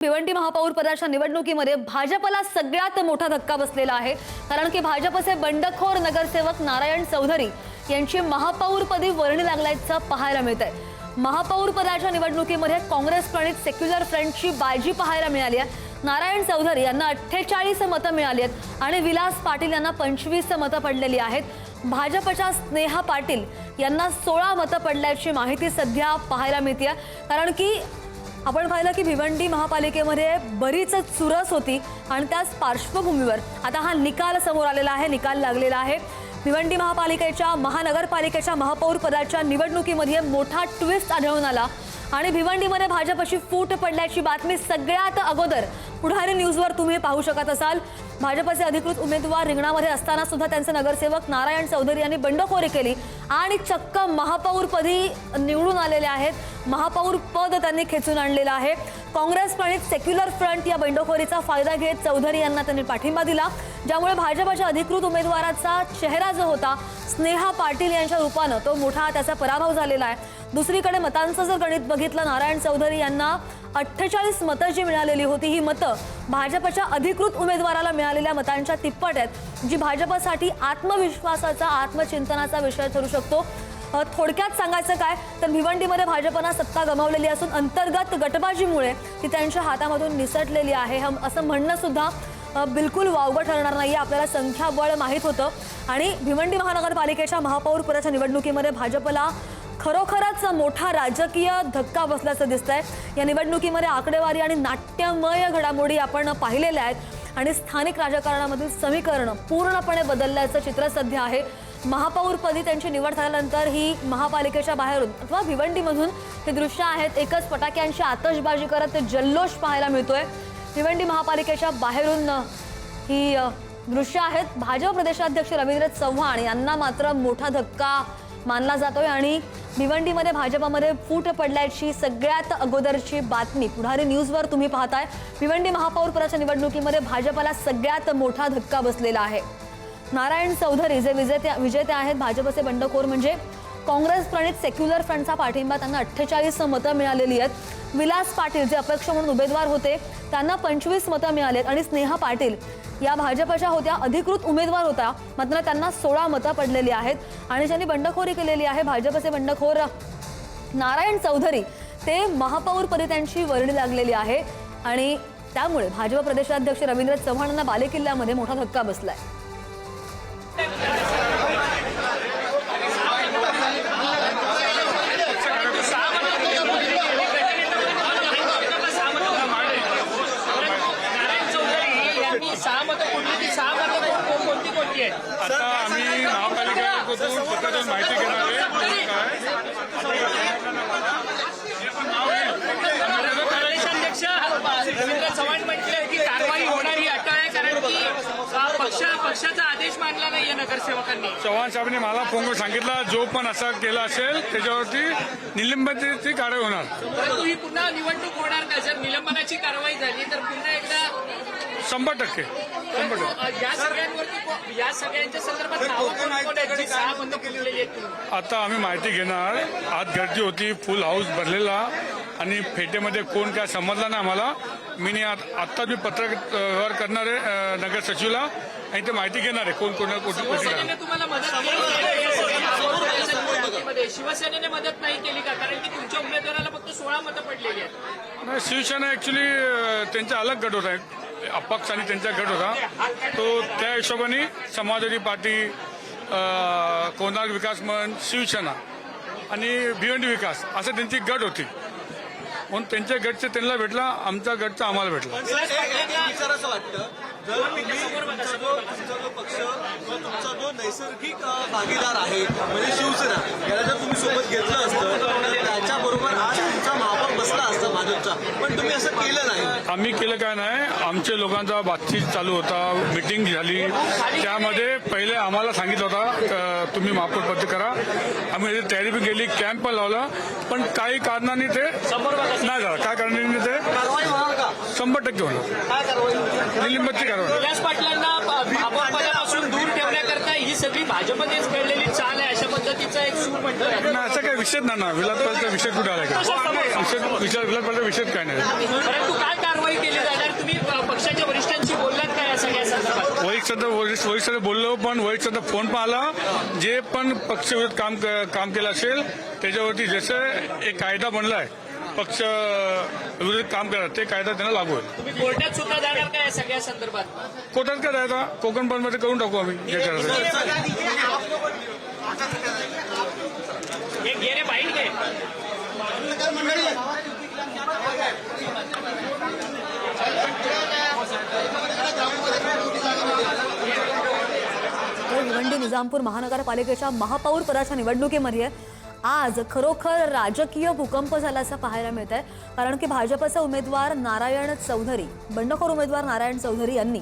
भिवंडी महापौर पदाच्या निवडणुकीमध्ये भाजपला सगळ्यात मोठा धक्का बसलेला आहे। कारण की भाजपचे बंडखोर नगरसेवक नारायण चौधरी यांची महापौरपदी वर्णी लागल्याचं पाहायला मिळतंय। महापौर पदाच्या निवडणुकीमध्ये काँग्रेस प्रणित सेक्युलर फ्रंटची बाजी पाहायला मिळाली आहे। नारायण चौधरी यांना 48 मतं मिळाली आहेत आणि विलास पाटील यांना 25 मतं पडलेली आहेत। भाजपच्या स्नेहा पाटील यांना 16 मतं पडल्याची माहिती सध्या पाहायला मिळते। कारण की आपण पाहिलं की भिवंडी महापालिकेमध्ये बरीच चुरस होती आणि त्याच पार्श्वभूमीवर आता हा निकाल समोर आलेला आहे, निकाल लागलेला आहे। भिवंडी महापालिकेच्या महानगरपालिकेच्या महापौर पदाच्या निवडणुकीमध्ये मोठा ट्विस्ट आढळून आला आणि भिवंडीमध्ये भाजपची फूट पडल्याची बातमी सगळ्यात अगोदर पुढारी न्यूजवर तुम्ही पाहू शकत असाल। भाजपचे अधिकृत उमेदवार रिंगणामध्ये असताना सुद्धा त्यांचे नगरसेवक नारायण चौधरी यांनी बंडखोरी केली आणि चक्क महापौरपदी निवडून आलेले आहेत। महापौर पद त्यांनी खेचून आणलेलं आहे। काँग्रेस प्रणित सेक्युलर फ्रंट या बंडखोरीचा फायदा घेत चौधरी यांना त्यांनी पाठिंबा दिला, ज्यामुळे भाजपच्या अधिकृत उमेदवाराचा चेहरा जो होता स्नेहा पाटील यांच्या रूपाने तो मोठा त्याचा पराभव झालेला आहे। दुसरीकडे मतांचं जर गणित बघितलं, नारायण चौधरी यांना 48 मतं जी मिळालेली होती ही मतं भाजपच्या अधिकृत उमेदवाराला मिळालेल्या मतांच्या तिप्पट आहेत, जी भाजपसाठी आत्मविश्वासाचा आत्मचिंतनाचा विषय ठरू शकतो। थोडक्यात सांगायचं काय तर भिवंडीमध्ये भाजपने सत्ता गमावलेली असून अंतर्गत गटबाजीमुळे ती त्यांच्या हातामधून निसटलेली आहे असं म्हणणं सुद्धा बिलकुल वावगं ठरणार नाही। आपल्याला संख्याबळ माहीत होतं आणि भिवंडी महानगरपालिकेच्या महापौर पदाच्या निवडणुकीमध्ये भाजपला खरोखरच मोठा राजकीय धक्का बसल्याचं दिसतंय। या निवडणुकीमध्ये आकडेवारी आणि नाट्यमय घडामोडी आपण पाहिलेल्या आहेत आणि स्थानिक राजकारणामधील समीकरण पूर्णपणे बदलल्याचं चित्र सध्या आहे। महापौरपदी त्यांची निवड झाल्यानंतर ही महापालिकेच्या बाहेरून अथवा भिवंडीमधून हे दृश्य आहेत, एकच फटाक्यांची आतषबाजी करत जल्लोष पाहायला मिळतोय। भिवंडी महापालिकेच्या बाहेरून ही दृश्य आहेत। भाजप प्रदेशाध्यक्ष रवींद्र चव्हाण यांना मात्र मोठा धक्का मानला जातोय आणि भिवंडीमध्ये भाजपमध्ये फूट पडल्याची सगळ्यात अगोदरची बातमी पुढारी न्यूजवर तुम्ही पाहताय। भिवंडी महापौर पदाच्या निवडणुकीमध्ये भाजपला सगळ्यात मोठा धक्का बसलेला आहे। नारायण चौधरी जे विजेते आहेत, भाजपचे बंडखोर म्हणजे काँग्रेस प्रणित सेक्युलर फ्रंटचा पाठिंबा त्यांना 48 मतं मिळालेली आहेत। विलास पाटील जे अपक्ष म्हणून उमेदवार होते त्यांना 25 मतं मिळालेत आणि स्नेहा पाटील या भाजपच्या होत्या, अधिकृत उमेदवार होत्या, मात्र त्यांना 16 मतं पडलेली आहेत आणि ज्यांनी बंडखोरी केलेली आहे भाजपचे बंडखोर नारायण चौधरी ते महापौरपदी त्यांची वर्णी लागलेली आहे आणि त्यामुळे भाजप प्रदेशाध्यक्ष रवींद्र चव्हाण यांना बालेकिल्ल्यामध्ये मोठा धक्का बसलाय। आता आम्ही महापालिकेकडून पत्रातून माहिती घेणार प्रदेशाध्यक्ष रवींद्र चव्हाण म्हटले की कारवाई होणार ही अटळ आहे, कारण की पक्षाचा आदेश मानला नाहीये नगरसेवकांनी। चव्हाण साहेबांनी मला फोन करून सांगितलं जो पण असा केला असेल त्याच्यावरती निलंबनाची कारवाई होणार। परंतु ही पुन्हा निवडणूक होणार का? जर निलंबनाची कारवाई झाली तर पुन्हा एकदा 100% या सगळ्यांच्या संदर्भात नावं कोण आहेत जी 6 मतं फुटलेली आहेत? आता आम्ही माहिती घेणार। आज गर्दी होती, फुल हाऊस भरलेला आणि फेटेमध्ये कोण काय समजला नाही आम्हाला। मी आत्ता मी पत्रव्यवहार करणार आहे नगर सचिवला आणि ते माहिती घेणार आहे कोण कोण कुठे शिवसेनेने तुम्हाला मदत केली, शिवसेनेने मदत नाही केली का? कारण की तुमच्या उमेदवाराला फक्त 16 मतं पडलेली आहेत। नाही, शिवसेना ऍक्च्युली त्यांचा अलग गट होता, अपक्ष आणि त्यांचा गट होता, तो त्या हिशोबाने समाजवादी पार्टी, कोणार्क विकास मंच, शिवसेना आणि भिवंडी विकास असं त्यांची गट होती, म्हणून त्यांच्या गटचे त्यांना भेटला, आमचा गटचा आम्हाला भेटला। विचार असं वाटतं जर तुमचा जो पक्ष किंवा तुमचा जो नैसर्गिक भागीदार आहे म्हणजे शिवसेना याला जर तुम्ही सोबत घेतलं असतं तर त्याच्याबरोबर आज तुमचा महापौर बसला असता भाजपचा, पण तुम्ही असं केलं नाही। आम्ही केलं काय नाही, आमच्या लोकांचा बातचीत चालू होता, मिटिंग झाली, त्यामध्ये पहिले आम्हाला सांगितलं होता तुम्ही महापौर पद करा। आम्ही तयारी पण केली, कॅम्प पण लावला, पण काही कारणाने ते नाही झालं। काय कारणाने ते कारवाई होणार का? 100% होणार, काय कारवाई? निलंबनाची कारवाई। विलास पाटलांना महापौर पदापासून दूर ठेवण्याकरता ही सगळी भाजपनेच खेळलेली चाल आहे अशा पद्धतीने मदतीचा एक सूर म्हणतोय ना असा काही विषय नाही ना, विलासपालचा विषय कुठे आला का? विलासपालचा विषयच काय नाही. परंतु काय कारवाई केली जाणार? तुम्ही पक्षाच्या वरिष्ठांशी बोललात काय या सगळ्या संदर्भात? वरिष्ठ बोललो, पण वरिष्ठांचा फोन पण आला. जे पण पक्षविरोध काम केलं असेल त्याच्यावरती जसं एक कायदा बनलाय पक्ष विरोधी काम करा, ते कायदा त्यांना लागू आहे. तुम्ही कोर्टात सुद्धा जाणार काय या सगळ्या संदर्भात? कोर्टात काय राहता, कोकण बंदमध्ये करून टाकू आम्ही जे करायचं. एक घे रे बाईट घे. तर भिवंडी निजामपूर महानगरपालिकेच्या महापौर पदाच्या निवडणुकीमध्ये आज खरोखर राजकीय भूकंप झाल्याचं पाहायला मिळत आहे. कारण की भाजपचे उमेदवार नारायण चौधरी, बंडखोर उमेदवार नारायण चौधरी यांनी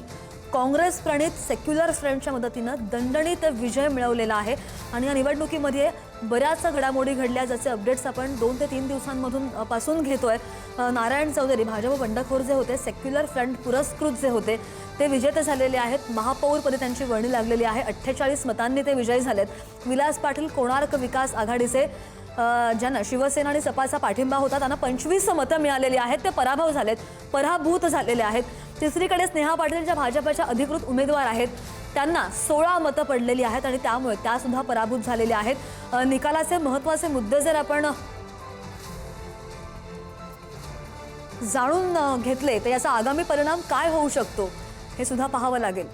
काँग्रेस प्रणित सेक्युलर फ्रंटच्या मदतीनं दणदणीत विजय मिळवलेला आहे. आणि या निवडणुकीमध्ये बऱ्याच घडामोडी घडल्या, ज्याचे अपडेट्स आपण 2 ते 3 दिवसांमधून पासून घेतोय. नारायण चौधरी भाजप बंडखोर जे होते, सेक्युलर फ्रंट पुरस्कृत जे होते, ते विजेते झालेले आहेत. महापौरपदी त्यांची वर्णी लागलेली आहे. 48 मतांनी ते विजयी झालेत. विलास पाटील कोणार्क विकास आघाडीचे ज्यांना शिवसेना आणि सपाचा पाठिंबा होता त्यांना 25 मतं मिळालेली आहेत. ते पराभूत झालेले आहेत. तिसरीकडे स्नेहा पाटील ज्या भाजपच्या अधिकृत उमेदवार आहेत त्यांना 16 मतं पडलेली आहेत आणि त्यामुळे त्या सुद्धा पराभूत झालेल्या आहेत. निकालाचे महत्त्वाचे मुद्दे जर आपण जाणून घेतले तर याचा आगामी परिणाम काय होऊ शकतो हे सुद्धा पाहावं लागेल.